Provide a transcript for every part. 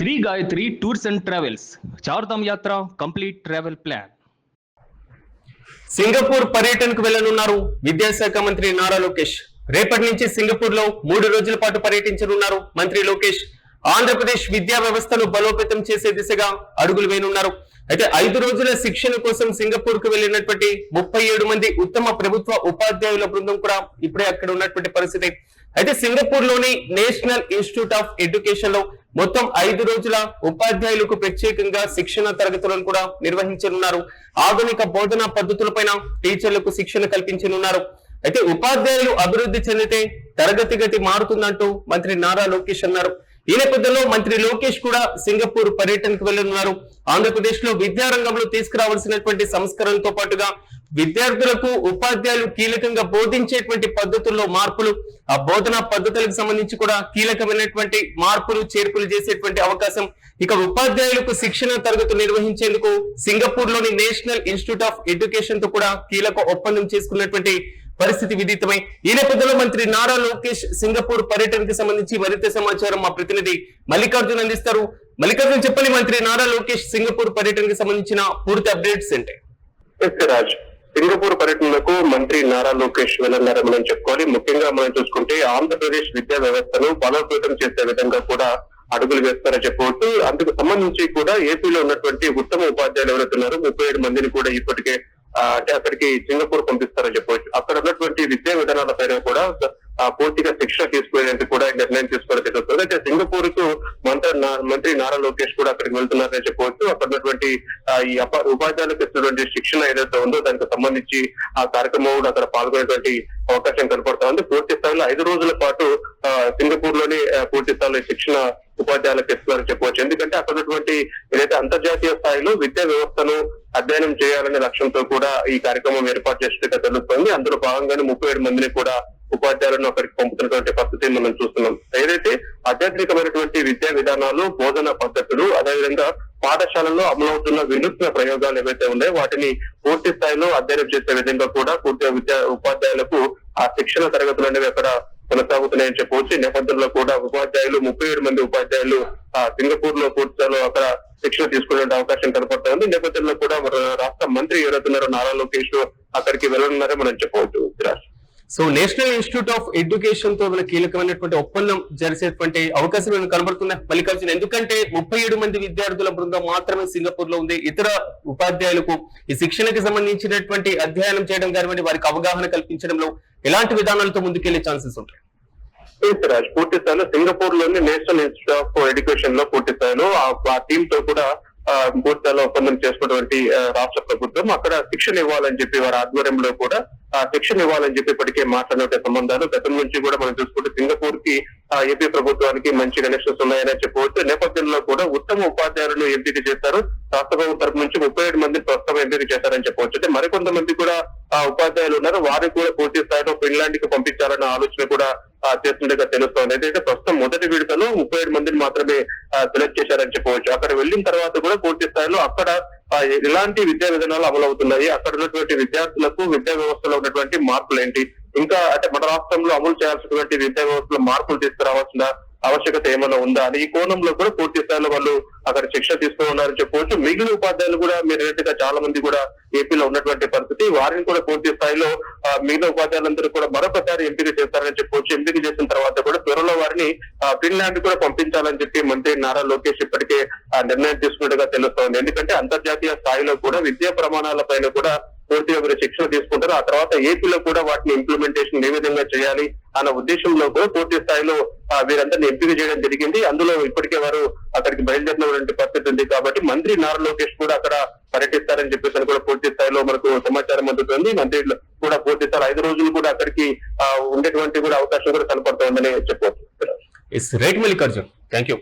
Shri Gayatri tours and travels Chardham yatra complete travel plan. Singapore పర్యటనకు వెళ్లనున్నారు విద్యాశాఖ మంత్రి నారా లోకేష్. రేపటి నుంచి సింగపూర్ లో 3 రోజుల పాటు పర్యటించనున్నారు మంత్రి లోకేష్. ఆంధ్రప్రదేశ్ విద్యా వ్యవస్థను బలోపేతం చేసే దిశగా అడుగులు వేయనున్నారు. అయితే 5 రోజుల శిక్షణ కోసం సింగపూర్ కు వెళ్లినటువంటి 37 మంది ఉత్తమ ప్రభుత్వ ఉపాధ్యాయుల బృందం కూడా ఇప్పుడే అక్కడ ఉన్నటువంటి పరిస్థితి. అయితే సింగపూర్ లోని నేషనల్ ఇన్స్టిట్యూట్ ఆఫ్ ఎడ్యుకేషన్ లో మొత్తం 5 రోజుల ఉపాధ్యాయులకు ప్రత్యేకంగా శిక్షణ తరగతులను కూడా నిర్వహించనున్నారు. ఆధునిక బోధనా పద్ధతులపైన టీచర్లకు శిక్షణ కల్పించనున్నారు. అయితే ఉపాధ్యాయులు అభివృద్ధి చెందితే తరగతి గతి మారుతుందంటూ మంత్రి నారా లోకేష్ అన్నారు. ఈ నేపథ్యంలో మంత్రి లోకేష్ కూడా సింగపూర్ పర్యటనకు వెళ్లనున్నారు. ఆంధ్రప్రదేశ్ లో విద్యారంగంలో తీసుకురావాల్సినటువంటి సంస్కరణలతో పాటుగా విద్యార్థులకు ఉపాధ్యాయులు కీలకంగా బోధించేటువంటి పద్ధతుల్లో మార్పులు, ఆ బోధనా పద్ధతులకు సంబంధించి కూడా కీలకమైనటువంటి మార్పులు చేర్పులు చేసేటువంటి అవకాశం, ఇక ఉపాధ్యాయులకు శిక్షణ తరగతులు నిర్వహించేందుకు సింగపూర్ లోని నేషనల్ ఇన్స్టిట్యూట్ ఆఫ్ ఎడ్యుకేషన్ తో కూడా కీలక ఒప్పందం చేసుకున్నటువంటి పరిస్థితి విదితమై ఈ నేపథ్యంలో మంత్రి నారా లోకేష్ సింగపూర్ పర్యటనకు సంబంధించి మరింత సమాచారం మా ప్రతినిధి మల్లికార్జున్ అందిస్తారు. మల్లికార్జున్, చెప్పండి, మంత్రి నారా లోకేష్ సింగపూర్ పర్యటనకు సంబంధించిన పూర్తి అప్డేట్స్ ఏంటి? రాజ్, సింగపూర్ పర్యటనకు మంత్రి నారా లోకేష్ వెళ్లన్నారని మనం చెప్పుకోవాలి. ముఖ్యంగా మనం చూసుకుంటే ఆంధ్రప్రదేశ్ విద్యా వ్యవస్థను బలోపేతం చేసే విధంగా కూడా అడుగులు వేస్తారని చెప్పవచ్చు. అందుకు సంబంధించి కూడా ఏపీలో ఉన్నటువంటి ఉత్తమ ఉపాధ్యాయులు ఎవరైతున్నారు 37 మందిని కూడా ఇప్పటికే అంటే అక్కడికి సింగపూర్ పంపిస్తారని చెప్పవచ్చు. అక్కడ ఉన్నటువంటి విద్యా విధానాల పైన కూడా పూర్తిగా శిక్షణ తీసుకునేందుకు కూడా నిర్ణయం తీసుకోవడం జరుగుతుంది. అయితే సింగపూర్ కు మంత్రి నారా లోకేష్ కూడా అక్కడికి వెళ్తున్నారని చెప్పవచ్చు. అక్కడ ఉన్నటువంటి ఈ ఉపాధ్యాయులకు ఇచ్చినటువంటి శిక్షణ ఏదైతే ఉందో దానికి సంబంధించి ఆ కార్యక్రమం అక్కడ పాల్గొనేటువంటి అవకాశం కనపడతా ఉంది. పూర్తి స్థాయిలో 5 రోజుల పాటు సింగపూర్ లోని పూర్తి స్థాయిలో శిక్షణ ఉపాధ్యాయులకు ఇస్తున్నారని చెప్పవచ్చు. ఎందుకంటే అక్కడ ఉన్నటువంటి ఏదైతే అంతర్జాతీయ స్థాయిలో విద్యా వ్యవస్థను అధ్యయనం చేయాలనే లక్ష్యంతో కూడా ఈ కార్యక్రమం ఏర్పాటు చేసినట్టుగా తెలుస్తోంది. అందులో భాగంగానే 37 మందిని కూడా ఉపాధ్యాయులను అక్కడికి పంపుతున్నటువంటి పరిస్థితి మనం చూస్తున్నాం. ఏదైతే ఆధ్యాత్మికమైనటువంటి విద్యా విధానాలు, బోధనా పద్ధతులు, అదేవిధంగా పాఠశాలలో అమలవుతున్న వినూత్న ప్రయోగాలు ఏవైతే ఉన్నాయో వాటిని పూర్తి స్థాయిలో అధ్యయనం చేసే విధంగా కూడా పూర్తి ఉపాధ్యాయులకు ఆ శిక్షణ తరగతులు అనేవి అక్కడ కొనసాగుతున్నాయని చెప్పవచ్చు. ఈ నేపథ్యంలో కూడా ఉపాధ్యాయులు 37 మంది ఉపాధ్యాయులు సింగపూర్ లో పూర్తి స్థాయిలో అక్కడ శిక్షణ తీసుకునే అవకాశం కనపడతా ఉంది. ఈ నేపథ్యంలో కూడా రాష్ట్ర మంత్రి ఎవరైతున్నారో నారా లోకేష్ అక్కడికి వెళ్ళనున్నారో మనం చెప్పవచ్చు. So national institute of education తో కీలకమైనటువంటి ఒప్పందం జరిసేటువంటి అవకాశం కనబడుతుంది మల్లికార్జున. ఎందుకంటే 37 మంది విద్యార్థుల బృందం మాత్రమే సింగపూర్ లో ఉంది. ఇతర ఉపాధ్యాయులకు ఈ శిక్షణకి సంబంధించినటువంటి అధ్యయనం చేయడం కానివ్వండి, వారికి అవగాహన కల్పించడంలో ఎలాంటి విధానాలతో ముందుకెళ్లే ఛాన్సెస్ ఉంటాయి? రాజ్, పూర్తి స్థాయిలో సింగపూర్ లోని నేషనల్ ఇన్స్టిట్యూట్ ఆఫ్ ఎడ్యుకేషన్ లో పూర్తి స్థాయిలో ఆ టీమ్ తో కూడా పూర్తి స్థాయిలో ఒప్పందం చేసుకున్నటువంటి రాష్ట్ర ప్రభుత్వం అక్కడ శిక్షణ ఇవ్వాలని చెప్పి వారి ఆధ్వర్యంలో కూడా శిక్షణ ఇవ్వాలని చెప్పి ఇప్పటికే మాట్లాడే సంబంధాలు గతం నుంచి కూడా మనం చూసుకుంటే సింగపూర్ కి ఏపీ ప్రభుత్వానికి మంచి కనెక్షన్స్ ఉన్నాయని చెప్పవచ్చు. నేపథ్యంలో కూడా ఉత్తమ ఉపాధ్యాయులను ఎంపిక చేశారు. రాష్ట్ర ప్రభుత్వం తరపు నుంచి 37 మంది ప్రస్తుతం ఎంపిక చేశారని చెప్పవచ్చు. అంటే మరికొంతమంది కూడా ఉపాధ్యాయులు ఉన్నారు. వారికి కూడా పూర్తి స్థాయిలో ఫిన్లాండ్ కి పంపించాలన్న ఆలోచన కూడా చేస్తుండగా తెలుస్తోంది. అయితే ప్రస్తుతం మొదటి విడతలో 37 మందిని మాత్రమే సెలెక్ట్ చేశారని చెప్పవచ్చు. అక్కడ వెళ్ళిన తర్వాత కూడా పూర్తి స్థాయిలో అక్కడ ఎలాంటి విద్యా విధానాలు అమలవుతున్నాయి, అక్కడ ఉన్నటువంటి విద్యార్థులకు విద్యా వ్యవస్థలో ఉన్నటువంటి మార్పులు ఏంటి, ఇంకా అంటే మన రాష్ట్రంలో అమలు చేయాల్సినటువంటి విద్యా వ్యవస్థలో మార్పులు తీసుకురావాల్సిన ఆవశ్యకత ఏమైనా ఉందా అని ఈ కోణంలో కూడా పూర్తి స్థాయిలో వాళ్ళు అక్కడ శిక్షణ తీసుకున్నారని చెప్పవచ్చు. మిగిలిన ఉపాధ్యాయులు కూడా మీరు గా చాలా మంది కూడా ఏపీలో ఉన్నటువంటి పరిస్థితి, వారిని కూడా పూర్తి స్థాయిలో మిగిలిన ఉపాధ్యాయులందరూ కూడా మరొకసారి ఎంపిక చేస్తారని చెప్పవచ్చు. ఎంపిక చేసిన తర్వాత కూడా త్వరలో వారిని ఫిన్లాండ్ కూడా పంపించాలని చెప్పి మంత్రి నారా లోకేష్ ఇప్పటికే నిర్ణయం తీసుకున్నట్టుగా తెలుస్తోంది. ఎందుకంటే అంతర్జాతీయ స్థాయిలో కూడా విద్యా ప్రమాణాల పైన కూడా పూర్తిగా మీరు శిక్షణ తీసుకుంటారు. ఆ తర్వాత ఏపీలో కూడా వాటిని ఇంప్లిమెంటేషన్ ఏ విధంగా చేయాలి అన్న ఉద్దేశంలో కూడా పూర్తి స్థాయిలో వీరందరినీ ఎంపిక చేయడం జరిగింది. అందులో ఇప్పటికే వారు అక్కడికి బయలుదేరినటువంటి పరిస్థితి ఉంది. కాబట్టి మంత్రి నారా లోకేష్ కూడా అక్కడ పర్యటిస్తారని చెప్పేసి కూడా పూర్తి స్థాయిలో మనకు సమాచారం అందుతుంది. మంత్రి కూడా పూర్తి స్థాయి 5 రోజులు కూడా అక్కడికి ఉండేటువంటి కూడా అవకాశం కూడా కనపడుతోందని చెప్పవచ్చు. Right Mallikarjun, thank you.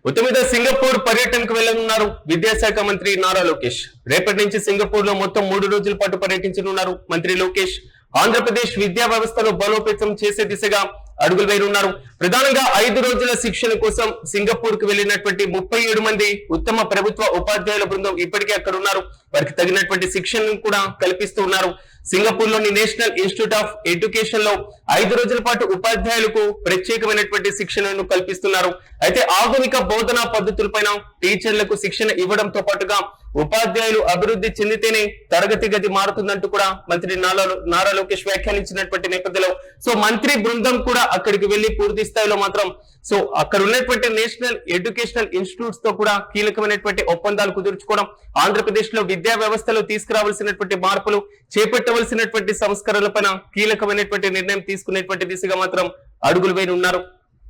మొత్తం మీద సింగపూర్ పర్యటనకు వెళ్లనున్నారు విద్యాశాఖ మంత్రి నారా లోకేష్. రేపటి నుంచి సింగపూర్ లో మొత్తం 3 రోజుల పాటు పర్యటించనున్నారు మంత్రి లోకేష్. ఆంధ్రప్రదేశ్ విద్యా వ్యవస్థను బలోపేతం చేసే దిశగా అడుగులు వేయనున్నారు. ప్రధానంగా 5 రోజుల శిక్షణ కోసం సింగపూర్ కు వెళ్లినటువంటి 37 మంది ఉత్తమ ప్రభుత్వ ఉపాధ్యాయుల బృందం ఇప్పటికే అక్కడ ఉన్నారు. వారికి తగినటువంటి శిక్షణను కూడా కల్పిస్తూ ఉన్నారు. సింగపూర్ లోని నేషనల్ ఇన్స్టిట్యూట్ ఆఫ్ ఎడ్యుకేషన్ లో 5 రోజుల పాటు ఉపాధ్యాయులకు ప్రత్యేకమైనటువంటి శిక్షణను కల్పిస్తున్నారు. అయితే ఆధునిక బోధనా పద్ధతులపైన టీచర్లకు శిక్షణ ఇవ్వడంతో పాటుగా ఉపాధ్యాయులు అభివృద్ధి చెందితేనే తరగతి గది మారుతుందంటూ కూడా మంత్రి నారా లోకేష్ వ్యాఖ్యానించినటువంటి నేపథ్యంలో సో మంత్రి బృందం కూడా అక్కడికి వెళ్లి పూర్తి స్థాయిలో మాత్రం సో అక్కడ ఉన్నటువంటి నేషనల్ ఎడ్యుకేషనల్ ఇన్స్టిట్యూట్స్ తో కూడా కీలకమైనటువంటి ఒప్పందాలు కుదుర్చుకోవడం, ఆంధ్రప్రదేశ్ లో విద్యా వ్యవస్థలో తీసుకురావాల్సినటువంటి మార్పులు, చేపట్టవలసినటువంటి సంస్కరణలపైన కీలకమైనటువంటి నిర్ణయం తీసుకునేటువంటి దిశగా మాత్రం అడుగులు వేయనున్నారు.